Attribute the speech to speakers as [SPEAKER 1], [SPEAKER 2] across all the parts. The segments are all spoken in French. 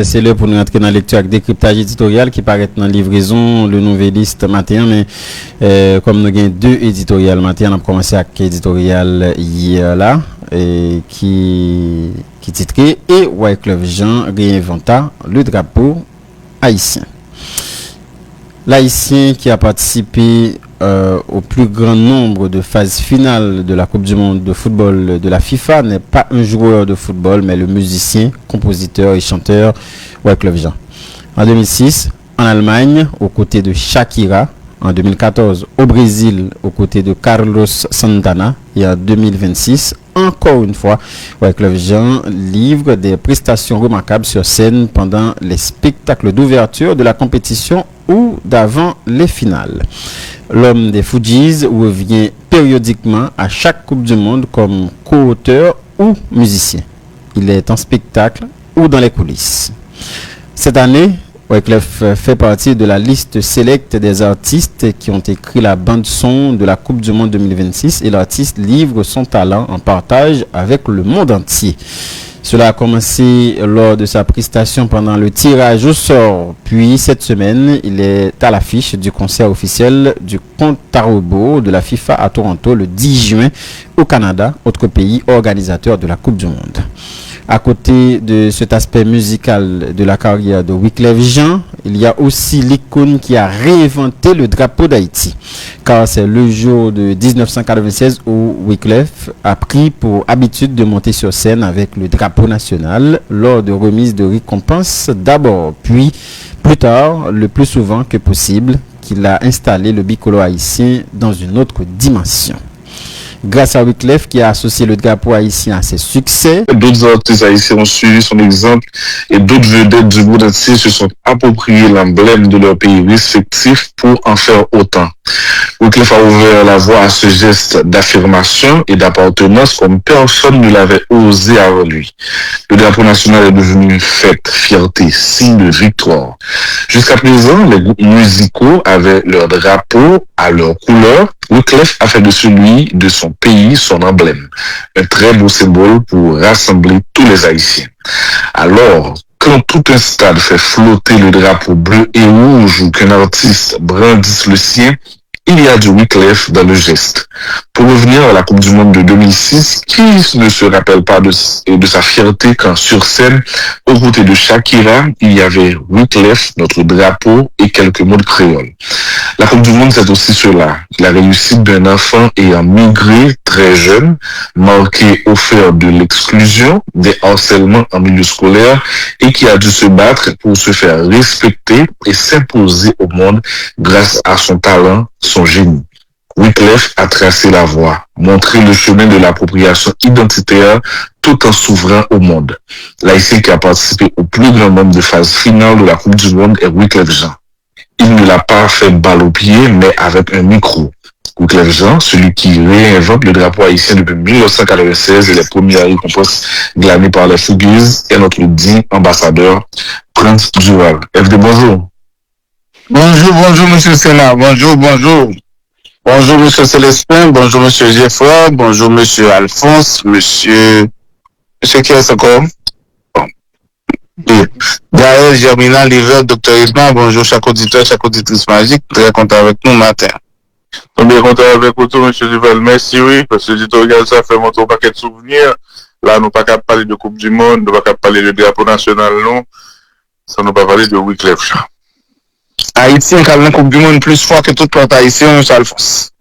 [SPEAKER 1] c'est l'heure pour nous entrer dans la lecture avec décryptage éditorial qui paraît dans livraison, le Nouvelliste matin, mais comme nous avons deux éditoriales matin, on a commencé avec l'éditorial hier là, qui titrait Et Wyclef Jean réinventa le drapeau haïtien. L'haïtien qui a participé au plus grand nombre de phases finales de la Coupe du Monde de football de la FIFA n'est pas un joueur de football, mais le musicien, compositeur et chanteur Wyclef Jean. En 2006, en Allemagne, aux côtés de Shakira. En 2014, au Brésil, aux côtés de Carlos Santana. Et en 2026, encore une fois, Wyclef Jean livre des prestations remarquables sur scène pendant les spectacles d'ouverture de la compétition ou d'avant les finales. L'homme des Fujis revient périodiquement à chaque Coupe du Monde comme co-auteur ou musicien. Il est en spectacle ou dans les coulisses. Cette année, Wyclef fait partie de la liste sélecte des artistes qui ont écrit la bande-son de la Coupe du Monde 2026 et l'artiste livre son talent en partage avec le monde entier. Cela a commencé lors de sa prestation pendant le tirage au sort. Puis cette semaine, il est à l'affiche du concert officiel du compte à rebours de la FIFA à Toronto le 10 juin au Canada, autre pays organisateur de la Coupe du Monde. À côté de cet aspect musical de la carrière de Wyclef Jean, il y a aussi l'icône qui a réinventé le drapeau d'Haïti. Car c'est le jour de 1996 où Wyclef a pris pour habitude de monter sur scène avec le drapeau national lors de remises de récompenses d'abord, puis plus tard, le plus souvent que possible, qu'il a installé le bicolore haïtien dans une autre dimension. Grâce à Wyclef qui a associé le drapeau haïtien à ses succès,
[SPEAKER 2] d'autres artistes haïtiens ont suivi son exemple et d'autres vedettes du monde entier se sont appropriés l'emblème de leur pays respectif pour en faire autant. Wyclef a ouvert la voie à ce geste d'affirmation et d'appartenance comme personne ne l'avait osé avant lui. Le drapeau national est devenu une fête, fierté, signe de victoire. Jusqu'à présent, les groupes musicaux avaient leur drapeau à leur couleur. Wyclef a fait de celui de son pays son emblème. Un très beau symbole pour rassembler tous les Haïtiens. Alors, quand tout un stade fait flotter le drapeau bleu et rouge ou qu'un artiste brandisse le sien, il y a du Wyclef dans le geste. Pour revenir à la Coupe du Monde de 2006, qui ne se rappelle pas de sa fierté quand sur scène, aux côtés de Shakira, il y avait Wyclef, notre drapeau et quelques mots de créole. La Coupe du Monde, c'est aussi cela. La réussite d'un enfant ayant migré très jeune, marqué au fer de l'exclusion, des harcèlements en milieu scolaire et qui a dû se battre pour se faire respecter et s'imposer au monde grâce à son talent, son génie. Wyclef a tracé la voie, montré le chemin de l'appropriation identitaire tout en s'ouvrant au monde. L'Haïtien qui a participé au plus grand nombre de phases finales de la Coupe du Monde est Wyclef Jean. Il ne l'a pas fait balle au pied, mais avec un micro. Wyclef Jean, celui qui réinvente le drapeau haïtien depuis 1996 et les premières récompenses glanées par les Fougueuses, est notre digne ambassadeur, Prince Duval. FD, bonjour.
[SPEAKER 3] Bonjour, monsieur Sénat. Bonjour. Bonjour, monsieur Célestin. Bonjour, monsieur Geoffroy. Bonjour, monsieur Alphonse. Monsieur qui est encore? Gaël, Germinal, Liver, Dr. Isma. Bonjour, chaque auditeur, chaque auditrice magique. Très content avec nous matin.
[SPEAKER 4] Bien content avec vous, monsieur Duval. Merci, oui, parce que l'éditorial, ça fait monter un paquet de souvenirs. Là, nous pas qu'à parler de Coupe du Monde, nous pas qu'à parler de drapeau national, non. Ça nous pas parler de Wyclef Jean.
[SPEAKER 3] Haïtien qui a la Coupe du Monde plus fort que tout peuple haïtien, monsieur Alphonse.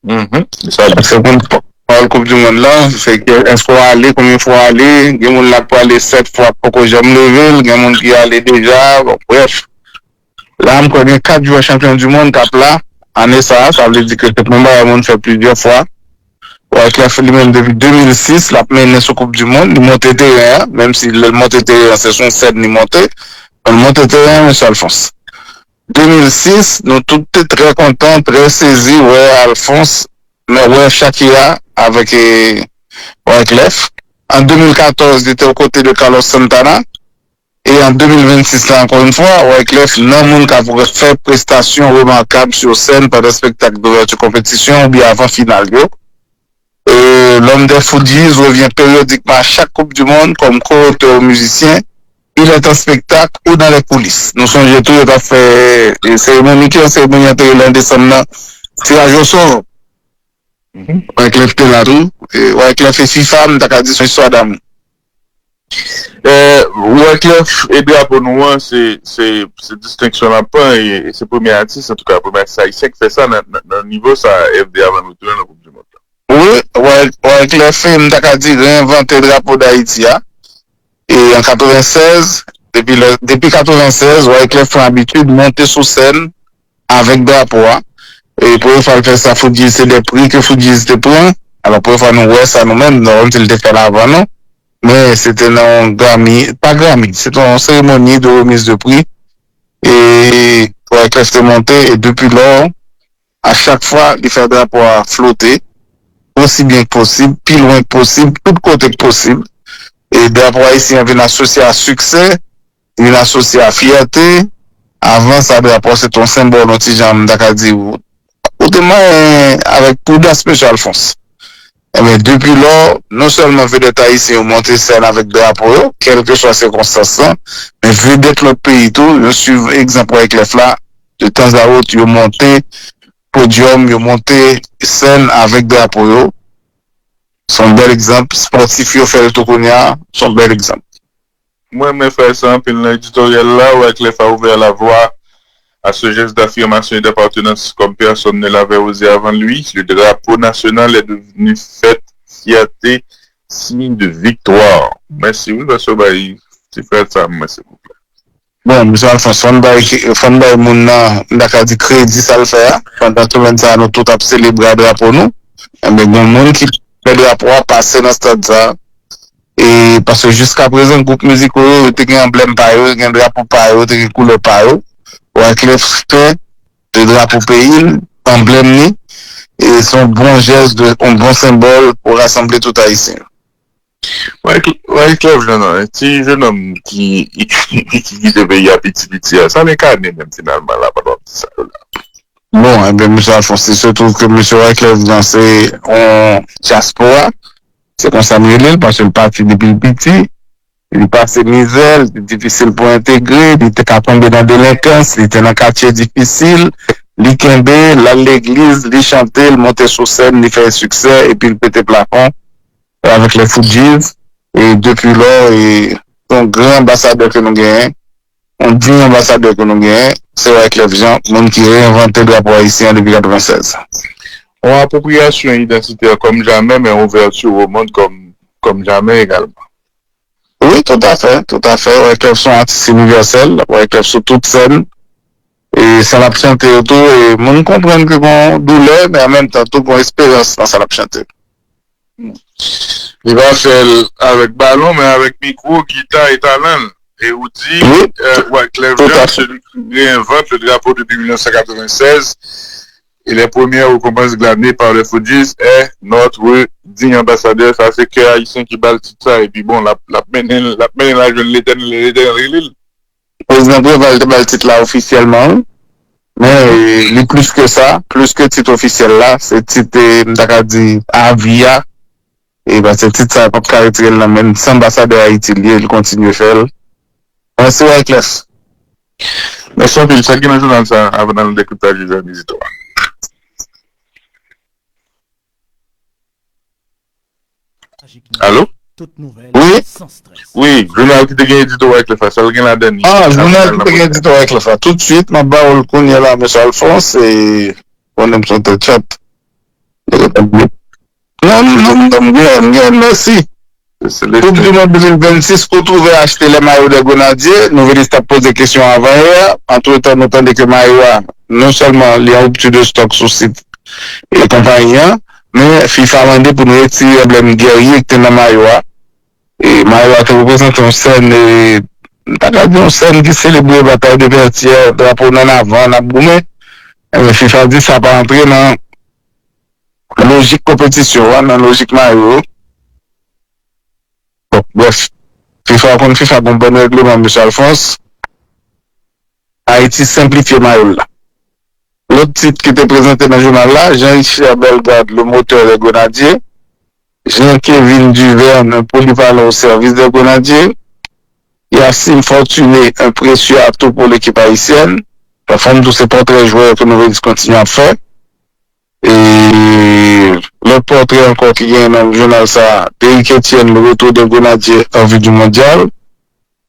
[SPEAKER 3] C'est bon, pour la Coupe du Monde là, c'est qu'il faut aller, combien il faut aller, il y a des gens là pour aller 7 fois pour que j'aime lever, il y a des gens qui aller déjà, bon, bref. Là, on connaît 4 joueurs champions du monde, cap là, année ça veut dire que le monde fait plusieurs fois. Wyclef lui-même depuis 2006, la mené sur Coupe du Monde, il monte terrain, même si le monte terrain, c'est son 7 ni monté, le monte terrain, monsieur Alphonse. 2006, nous tous très contents, très saisis, ouais, Alphonse, mais ouais, Shakira avec Wyclef. En 2014, il était aux côtés de Carlos Santana. Et en 2026, encore une fois, Wyclef, non, monde qui a fait prestation remarquable sur scène par des spectacles d'ouverture compétition ou bien avant finale. L'homme des Fujis revient périodiquement à chaque Coupe du Monde comme co-auteur musicien. il est en spectacle ou dans les coulisses. Nous sommes tout à fait cérémonie qui est cérémonie en décembre, tirage au sort. Avec les pénarous, avec les FIFA, nous avons dit son histoire d'amour.
[SPEAKER 4] Wyclef et drapeau noir, c'est distinction là pas et c'est premier artiste, en tout cas, premier artiste haïtien qui fait ça dans le niveau ça FDA avant nous tourner dans la Coupe du Monde.
[SPEAKER 3] Oui, Wyclef, nous avons dit réinventer le drapeau d'Haïti. Et en 96, depuis 96, Wyclef a l'habitude de monter sur scène avec drapeau. Et pour faire ça, il faut dire c'est des prix que faut dire c'était prend. Alors pour faire nous ouais ça nous-mêmes, nous on le fait avant non. Mais c'était un Grammy, pas Grammy, c'était une cérémonie de remise de prix. Et Wyclef s'est monté et depuis lors, à chaque fois, il fait le drapeau à flotter, aussi bien que possible, plus loin que possible, tout côté que possible. Et drapeau ici, il vient associé à succès, il vient associé à fierté. Avant ça, drapeau, c'est un symbole, anti-jam, d'Acadie, ou autrement, avec pour spécial Alphonse. Eh bien, depuis lors, non seulement vedette haïtien ont monté scène avec drapeau, quelles que soient les circonstances, mais vedette l'autre pays tout, je suis exemple avec les flas, de temps à autre, ils ont monté podium, ils ont monté scène avec drapeau. Son bel exemple, sportif, ils ont fait le Tokonia, son bel exemple.
[SPEAKER 4] Moi, je fais ça, puis l'éditorial là, Wyclef a ouvert la voie à ce geste d'affirmation et d'appartenance comme personne ne l'avait osé avant lui. Le drapeau national est devenu fête, fierté, signe de victoire. Merci, oui, parce que c'est fait ça, merci beaucoup.
[SPEAKER 3] Bon, M. Alphonse, Fonday Mouna, n'a dit crédit, ça le fait, pendant tout le monde, ça nous tout a célébré le drapeau, nous. Mais bon, monde qui fait le drapeau a passé dans ce stade, ça. Et parce que jusqu'à présent, le groupe musical, il y a un emblème par eux, il y a un drapeau par eux, il y a une couleur par eux. Wyclef fait le drapeau pays, emblème, et son bon geste, un bon symbole pour rassembler tout Haïtien.
[SPEAKER 4] Wyclef, un petit jeune homme qui quitte pays à petit, ça n'incarne même finalement là, pendant ça.
[SPEAKER 3] Bon, eh bien, M. Alphonse, il se trouve que M. Wyclef dansait en diaspora, c'est comme ça qu'il parce que le parti depuis le petit, il passait misère, c'est difficile pour intégrer, il était tombé dans la délinquance, il était dans un quartier difficile, il tombait, là l'église, il chantait, il montait sur scène, il fait succès, et puis il pétait plafond avec les Fujis. Et depuis là, il un grand ambassadeur que nous gagnons, un digne ambassadeur que nous gagnons, c'est Wyclef Jean, monde qui réinventé le drapeau haïtien depuis 1996.
[SPEAKER 4] On appropriation identitaire comme jamais, mais ouverture au monde comme jamais également.
[SPEAKER 3] Oui, tout à fait. Wyclef sont artistes universels, Wyclef sont toutes scènes. Et ça l'a chanté autour, et on comprend que bon douleur, mais en même temps, tout bon espérance dans ça l'a chanté.
[SPEAKER 4] Il va faire avec ballon, mais avec micro, guitare et talent. Et outils, Wyclef Jean, celui qui réinvente le drapeau depuis 1996. Et les premières récompenses glanées par les Fujis est notre digne ambassadeur. Ça, c'est que Haïtien qui bat tout ça. Et puis bon, la peine la jeune l'éternel.
[SPEAKER 3] Président va le titre là officiellement. Mais il plus que ça, plus que titre officiel là, c'est titre, dit, Avia. Et ben, c'est titre ça, pas caractériser là, même sans ambassadeur Haïti, il continue à faire. Merci, Wyclef.
[SPEAKER 4] Merci, Phil. Ça qui est dans le journal, ça, avant le décryptage du journal visiteur. Allô?
[SPEAKER 5] Toute nouvelle,
[SPEAKER 3] oui?
[SPEAKER 5] Sans stress.
[SPEAKER 4] Oui, journal qui te gagne édito avec le face, ça le gagne la dernière.
[SPEAKER 3] Ah, journal qui te gagne édito avec le face. Tout de suite, ma barre qu'on y a là, M. Alphonse, et on aime son chat. Non, merci. Coupe du Monde 2026, retrouver acheter les maillots des Grenadiers. Nous venons de poser des questions avant hier. Entre temps, nous entendons que maillots, non seulement il y a un rupture de stock sur le site et compagnie, mais FIFA a demandé pour nous retirer l'emblème guerrier qui est dans maillot. Et maillot qui représente une scène, une scène qui célèbre la bataille de Vertières, drapeau en avant, la boumé. Et FIFA dit que ça va entrer dans la logique compétition, dans la logique maillot. Bon, bref, FIFA a un bon règlement, M. Alphonse. Haïti simplifie maillot là. L'autre titre qui était présenté dans le journal là, Jean-Richard Bellegarde, le moteur des Grenadiers. Jean-Kevin Duverne, polyvalent au service des Grenadiers. Yacine Fortuné, un précieux atout pour l'équipe haïtienne. La forme de ces portraits joueurs que nous allons continuer à faire. Et l'autre portrait encore qui vient dans le journal, ça, Derrick Etienne, le retour des Grenadiers en vue du mondial.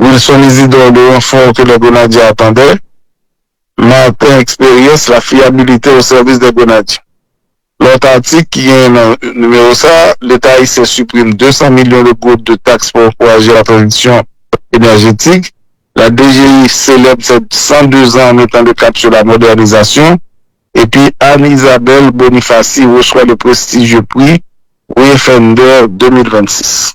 [SPEAKER 3] Wilson Isidore, le renfort que les Grenadiers attendaient. Martin Expérience, la fiabilité au service des Grenadiers. L'autre article qui est dans le numéro ça, l'État haïtien supprime 200 millions de gouttes de taxes pour encourager la transition énergétique. La DGI célèbre ses 102 ans en mettant le cap sur la modernisation. Et puis Anne-Isabelle Bonifaci reçoit le prestigieux prix Wayfinder 2026.